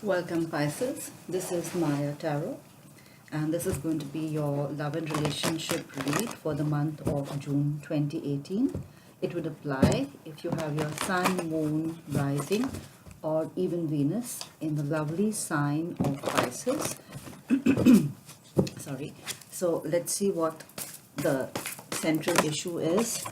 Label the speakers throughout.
Speaker 1: Welcome Pisces, this is Maya Tarot and this is going to be your love and relationship read for the month of June 2018. It would apply if you have your sun, moon, rising or even Venus in the lovely sign of Pisces. Sorry. So let's see what the central issue is.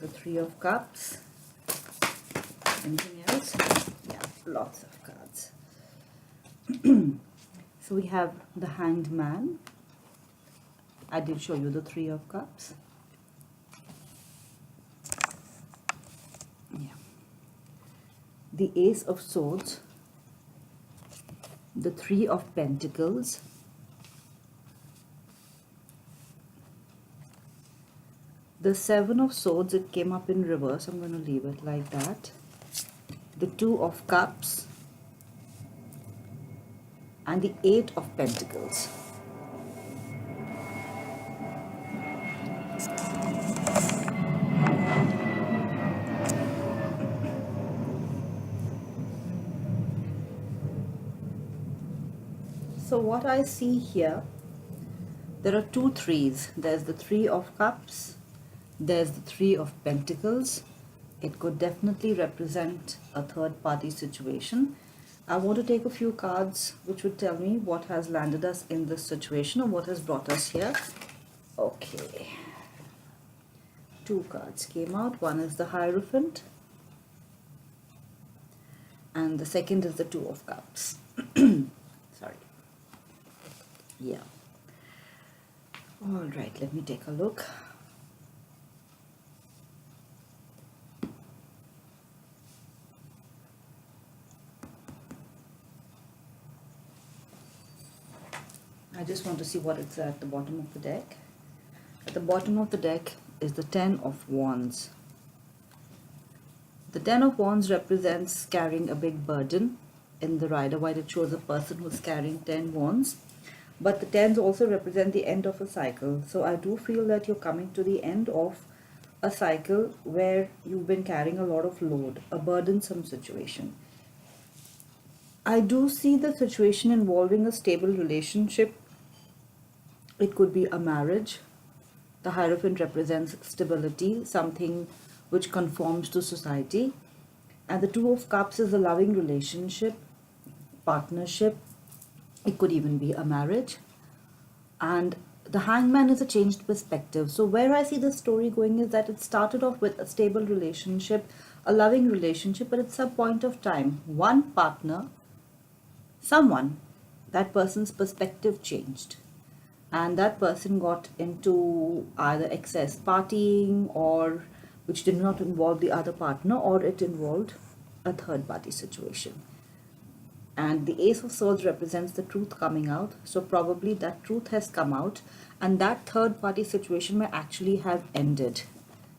Speaker 1: The Three of Cups. Anything else? Yeah, lots of cards. So we have the Hanged Man. I did show you the Three of Cups. Yeah. The Ace of Swords. The Three of Pentacles. The Seven of Swords, it came up in reverse. I'm going to leave it like that. The Two of Cups. And the Eight of Pentacles. So what I see here, there are two threes. There's the Three of Cups, there's the Three of Pentacles. It could definitely represent a third party situation. I want to take a few cards which would tell me what has landed us in this situation or what has brought us here. Okay. Two cards came out. One is the Hierophant and the second is the Two of Cups. Sorry. Yeah. All right, let me take a look. I just want to see what is at the bottom of the deck. At the bottom of the deck is the Ten of Wands. The Ten of Wands represents carrying a big burden. In the Rider-Waite, it shows a person who's carrying 10 wands. But the tens also represent the end of a cycle. So I do feel that you're coming to the end of a cycle where you've been carrying a lot of load, a burdensome situation. I do see the situation involving a stable relationship. It could be a marriage. The Hierophant represents stability, something which conforms to society. And the Two of Cups is a loving relationship, partnership. It could even be a marriage. And the Hangman is a changed perspective. So where I see the story going is that it started off with a stable relationship, a loving relationship, but at some point of time, one partner, someone, that person's perspective changed. And that person got into either excess partying or which did not involve the other partner, or it involved a third party situation. And the Ace of Swords represents the truth coming out. So probably that truth has come out and that third party situation may actually have ended.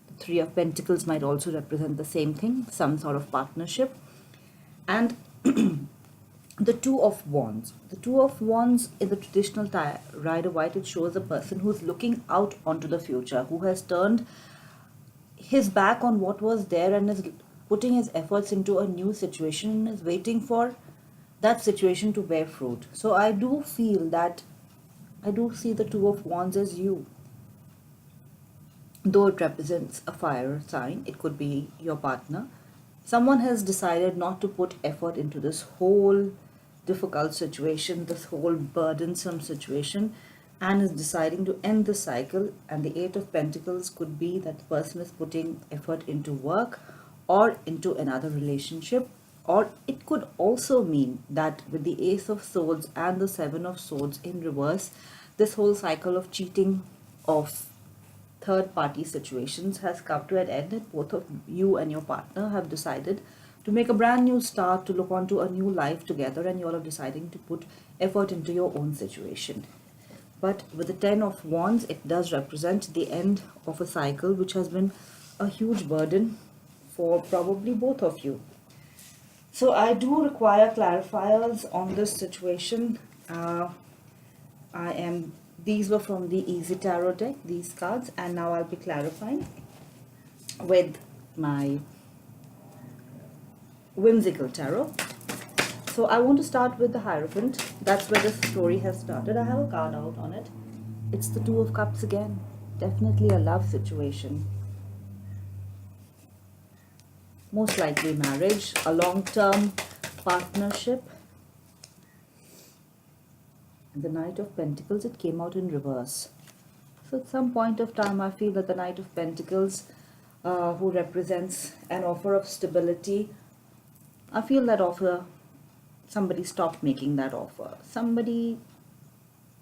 Speaker 1: The Three of Pentacles might also represent the same thing, some sort of partnership. And the Two of Wands. The Two of Wands in the traditional Rider-Waite, it shows a person who's looking out onto the future, who has turned his back on what was there and is putting his efforts into a new situation and is waiting for that situation to bear fruit. So I do feel that I do see the Two of Wands as you. Though it represents a fire sign, it could be your partner. Someone has decided not to put effort into this whole difficult situation, this whole burdensome situation, and is deciding to end the cycle. And the Eight of Pentacles could be that the person is putting effort into work or into another relationship. Or it could also mean that with the Ace of Swords and the Seven of Swords in reverse, this whole cycle of cheating, of third party situations has come to an end, and both of you and your partner have decided to make a brand new start, to look onto a new life together, and you all are deciding to put effort into your own situation. But with the Ten of Wands, it does represent the end of a cycle which has been a huge burden for probably both of you. So I do require clarifiers on this situation. These were from the Easy Tarot deck, these cards, and now I'll be clarifying with my Whimsical Tarot. So I want to start with the Hierophant. That's where the story has started. I have a card out on it. It's the Two of Cups again. Definitely a love situation. Most likely marriage, a long-term partnership. And the Knight of Pentacles, it came out in reverse. So at some point of time, I feel that the Knight of Pentacles, who represents an offer of stability, I feel that offer, somebody stopped making that offer. Somebody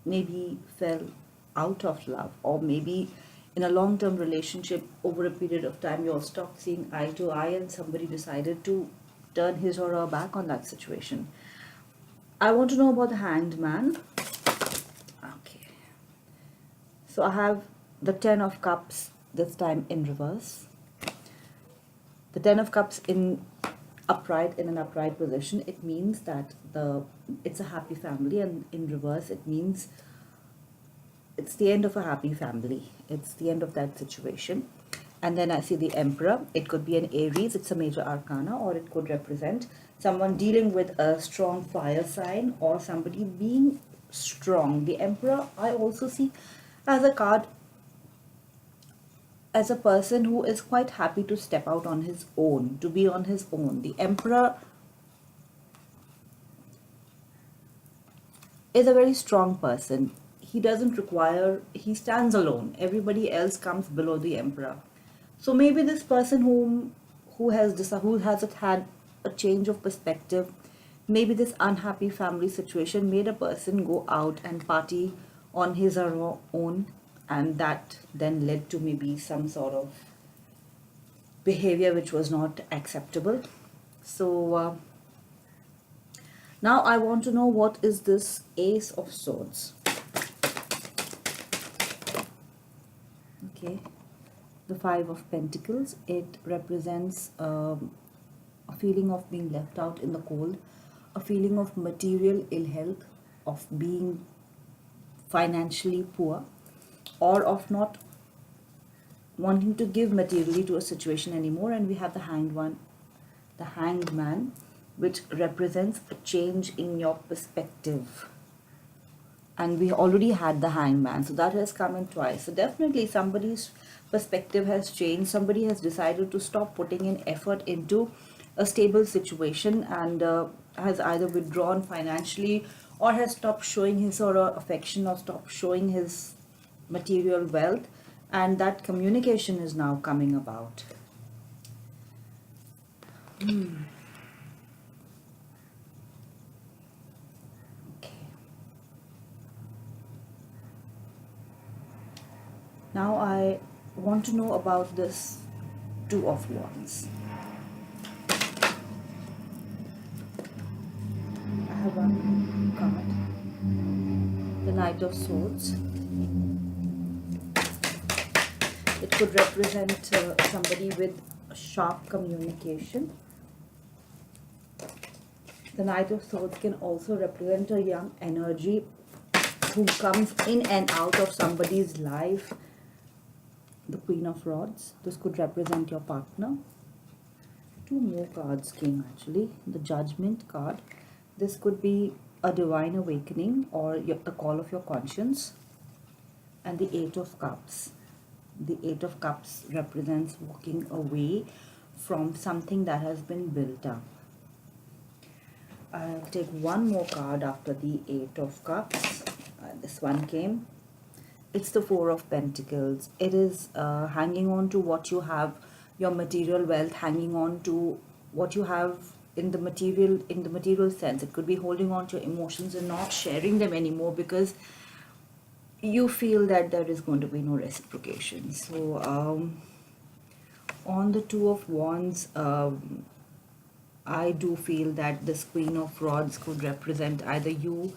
Speaker 1: maybe fell out of love, or maybe in a long-term relationship over a period of time you all stopped seeing eye to eye and somebody decided to turn his or her back on that situation. I want to know about the Hanged Man. Okay, so I have the Ten of Cups, this time in reverse. The Ten of Cups in an upright position, it means that it's a happy family, and in reverse it means it's the end of a happy family. It's the end of that situation. And then I see the Emperor. It could be an Aries, it's a major arcana, or it could represent someone dealing with a strong fire sign or somebody being strong. The Emperor I also see as a card, as a person who is quite happy to step out on his own, to be on his own. The Emperor is a very strong person. He doesn't require, he stands alone. Everybody else comes below the Emperor. So maybe this person who has had a change of perspective, maybe this unhappy family situation made a person go out and party on his or her own, and that then led to maybe some sort of behavior which was not acceptable. So now I want to know, what is this Ace of Swords? Okay, the Five of Pentacles, it represents a feeling of being left out in the cold, a feeling of material ill health, of being financially poor, or of not wanting to give materially to a situation anymore. And we have the Hanged Man, which represents a change in your perspective. And we already had the Hanged Man, so that has come in twice. So definitely somebody's perspective has changed. Somebody has decided to stop putting in effort into a stable situation, and has either withdrawn financially, or has stopped showing his or her affection, or stopped showing his material wealth, and that communication is now coming about. Okay. Now I want to know about this Two of Wands. I have one card, the Knight of Swords. It could represent somebody with sharp communication. The Knight of Swords can also represent a young energy who comes in and out of somebody's life. The Queen of Rods, this could represent your partner. Two more cards came actually. The Judgment card, this could be a divine awakening or the call of your conscience. And the Eight of Cups. The Eight of Cups represents walking away from something that has been built up. I'll take one more card after the Eight of Cups. This one came. It's the Four of Pentacles. It is hanging on to what you have, your material wealth, hanging on to what you have in the material sense. It could be holding on to your emotions and not sharing them anymore because you feel that there is going to be no reciprocation. So on the Two of Wands, I do feel that this Queen of Rods could represent either you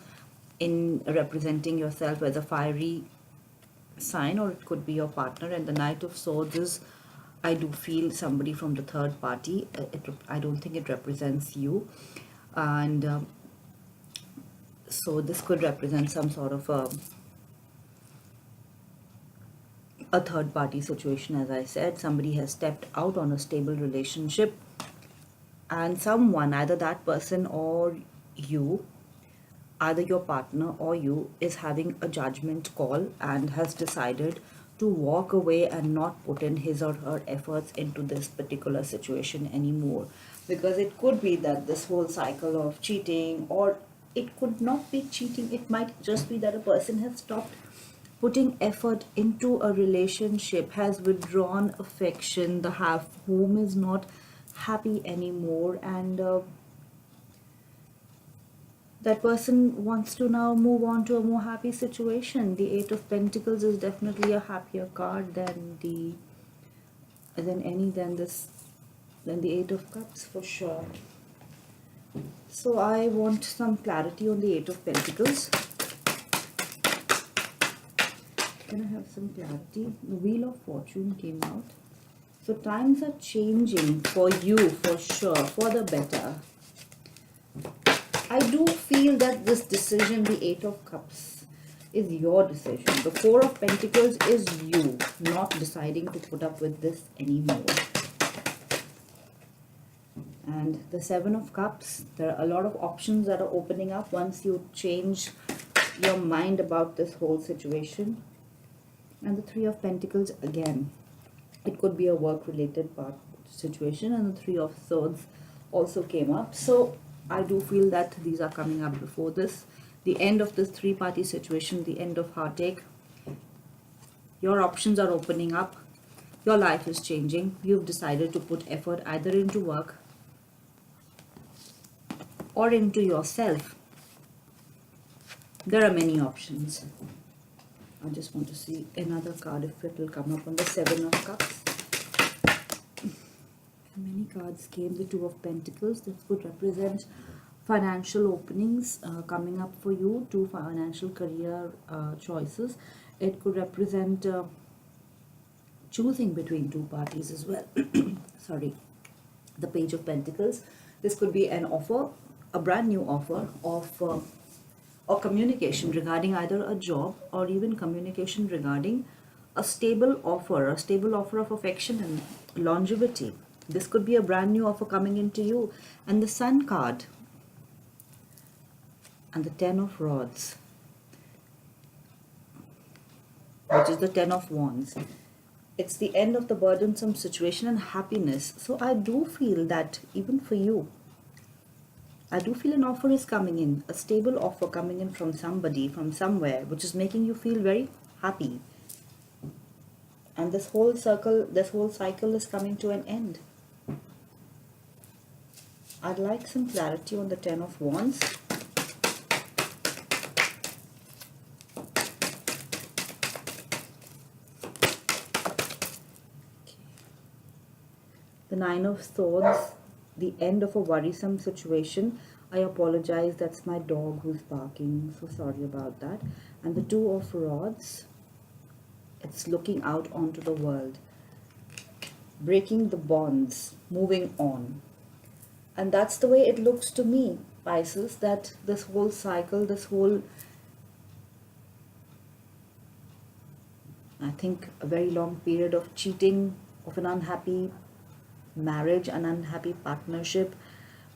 Speaker 1: in representing yourself as a fiery sign, or it could be your partner. And the Knight of Swords is, I do feel, somebody from the third party. I don't think it represents you. And so this could represent some sort of a third party situation. As I said, somebody has stepped out on a stable relationship, and someone, either that person or you, either your partner or you, is having a judgment call and has decided to walk away and not put in his or her efforts into this particular situation anymore. Because it could be that this whole cycle of cheating, or it could not be cheating, it might just be that a person has stopped putting effort into a relationship, has withdrawn affection, the half home is not happy anymore, and that person wants to now move on to a more happy situation. The Eight of Pentacles is definitely a happier card than the Eight of Cups for sure. So I want some clarity on the Eight of Pentacles. Can I have some clarity? The Wheel of Fortune came out. So times are changing for you for sure, for the better. I do feel that this decision, the Eight of Cups, is your decision. The Four of Pentacles is you not deciding to put up with this anymore. And the Seven of Cups, there are a lot of options that are opening up once you change your mind about this whole situation. And the Three of Pentacles again. It could be a work-related situation, and the Three of Swords also came up. So I do feel that these are coming up before this. The end of this three-party situation, the end of heartache. Your options are opening up. Your life is changing. You've decided to put effort either into work or into yourself. There are many options. I just want to see another card if it will come up on the Seven of Cups. Many cards came. The Two of Pentacles. This could represent financial openings coming up for you. Two financial career choices. It could represent choosing between two parties as well. Sorry. The Page of Pentacles. This could be an offer, a brand new offer of or communication regarding either a job, or even communication regarding a stable offer of affection and longevity. This could be a brand new offer coming into you. And the Sun card and the Ten of Rods, which is the Ten of Wands. It's the end of the burdensome situation and happiness. So I do feel that even for you, I do feel an offer is coming in, a stable offer coming in from somebody, from somewhere, which is making you feel very happy. And this whole cycle is coming to an end. I'd like some clarity on the Ten of Wands. The Nine of Swords, the end of a worrisome situation. I apologize, that's my dog who's barking, so sorry about that. And the Two of Rods, it's looking out onto the world, breaking the bonds, moving on. And that's the way it looks to me, Pisces, that this whole cycle, this whole, I think, a very long period of cheating, of an unhappy marriage, an unhappy partnership,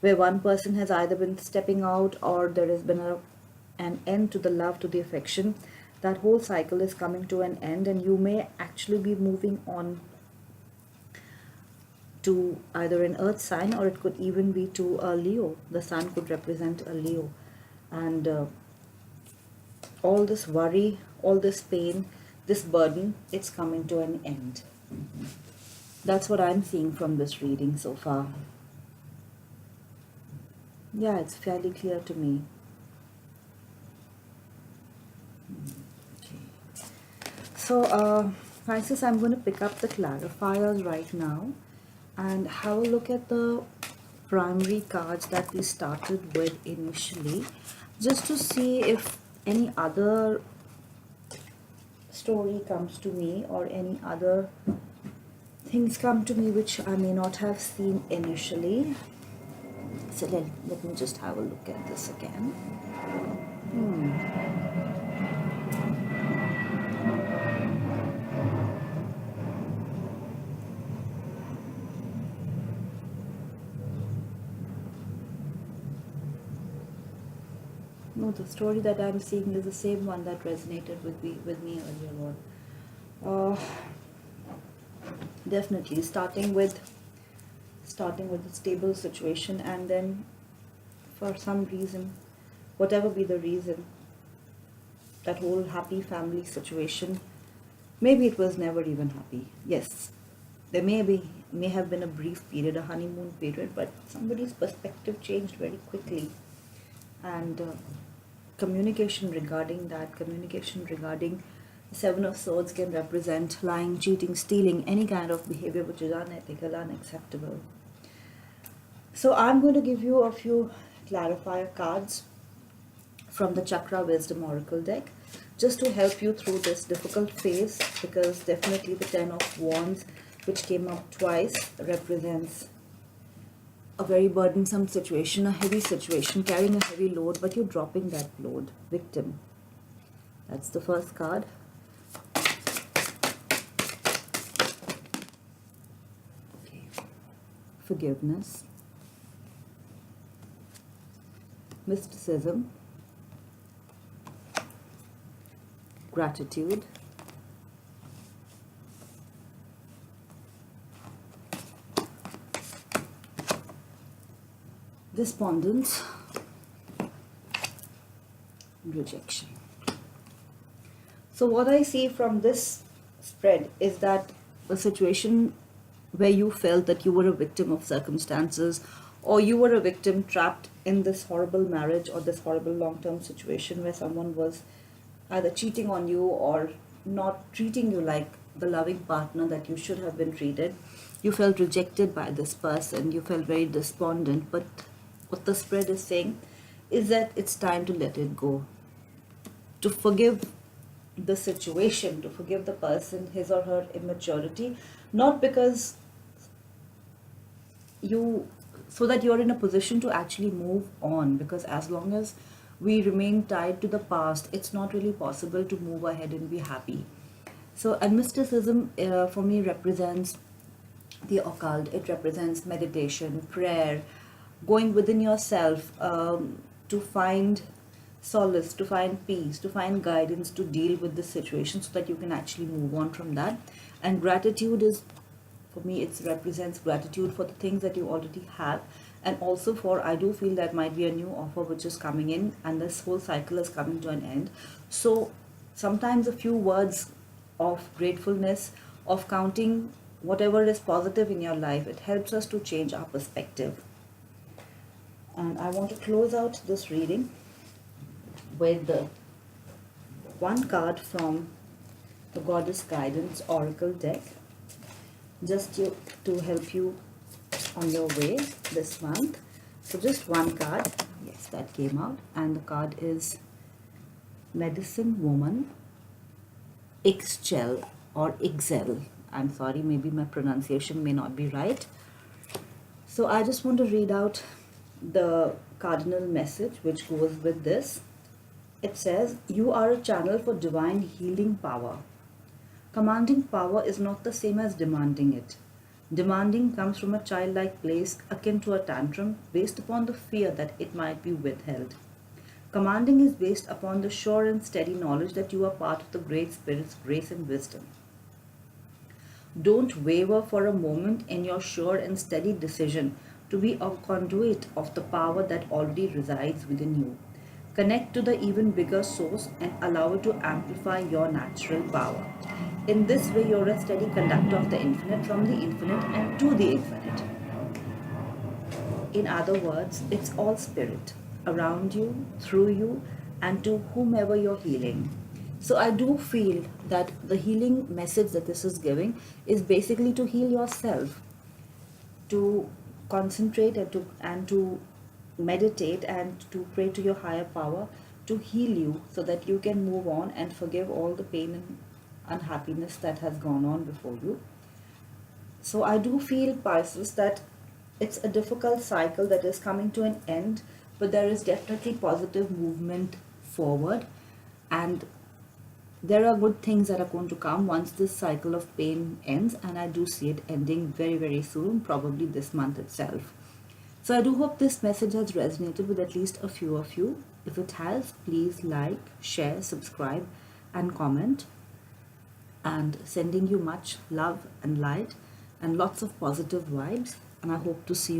Speaker 1: where one person has either been stepping out or there has been an end to the love, to the affection. That whole cycle is coming to an end, and you may actually be moving on to either an earth sign, or it could even be to a Leo. The Sun could represent a Leo. And all this worry, all this pain, this burden, it's coming to an end. That's what I'm seeing from this reading so far. Yeah, it's fairly clear to me. Okay. So, Pisces, I'm going to pick up the clarifiers right now and have a look at the primary cards that we started with initially, just to see if any other story comes to me or any other things come to me which I may not have seen initially. So let me just have a look at this again. No, the story that I'm seeing is the same one that resonated with me earlier on. Uh, Definitely starting with a stable situation, and then for some reason, whatever be the reason, that whole happy family situation, maybe it was never even happy. Yes, there may have been a brief period, a honeymoon period, but somebody's perspective changed very quickly, and communication regarding the Seven of Swords can represent lying, cheating, stealing, any kind of behavior which is unethical, unacceptable. So I'm going to give you a few clarifier cards from the Chakra Wisdom Oracle deck just to help you through this difficult phase, because definitely the Ten of Wands, which came up twice, represents a very burdensome situation, a heavy situation, carrying a heavy load, but you're dropping that load. Victim. That's the first card. Okay. Forgiveness. Mysticism. Gratitude. Despondence. Rejection. So what I see from this spread is that a situation where you felt that you were a victim of circumstances, or you were a victim trapped in this horrible marriage or this horrible long-term situation where someone was either cheating on you or not treating you like the loving partner that you should have been treated. You felt rejected by this person, you felt very despondent, but what the spread is saying is that it's time to let it go, to forgive the situation, to forgive the person, his or her immaturity, not because you, so that you're in a position to actually move on, because as long as we remain tied to the past, it's not really possible to move ahead and be happy. So, and mysticism for me represents the occult. It represents meditation, prayer, going within yourself to find solace, to find peace, to find guidance, to deal with the situation so that you can actually move on from that. And gratitude is, for me, it represents gratitude for the things that you already have, and also for, I do feel that might be a new offer which is coming in, and this whole cycle is coming to an end. So sometimes a few words of gratefulness, of counting whatever is positive in your life, it helps us to change our perspective. And I want to close out this reading with the one card from the Goddess Guidance Oracle deck, just to help you on your way this month. So just one card, yes, that came out, and the card is Medicine Woman Ixchel or Ixel. I'm sorry, maybe my pronunciation may not be right. So I just want to read out the cardinal message which goes with this. It says, you are a channel for divine healing power. Commanding power is not the same as demanding it. Demanding comes from a childlike place akin to a tantrum based upon the fear that it might be withheld. Commanding is based upon the sure and steady knowledge that you are part of the Great Spirit's grace and wisdom. Don't waver for a moment in your sure and steady decision to be a conduit of the power that already resides within you. Connect to the even bigger source and allow it to amplify your natural power. In this way, you're a steady conductor of the infinite, from the infinite and to the infinite. In other words, it's all spirit around you, through you, and to whomever you're healing. So I do feel that the healing message that this is giving is basically to heal yourself, to concentrate and to meditate and to pray to your higher power to heal you so that you can move on and forgive all the pain and unhappiness that has gone on before you. So I do feel, Pisces, that it's a difficult cycle that is coming to an end, but there is definitely positive movement forward, and there are good things that are going to come once this cycle of pain ends, and I do see it ending very, very soon, probably this month itself. So I do hope this message has resonated with at least a few of you. If it has, please like, share, subscribe, and comment. And sending you much love and light and lots of positive vibes. And I hope to see you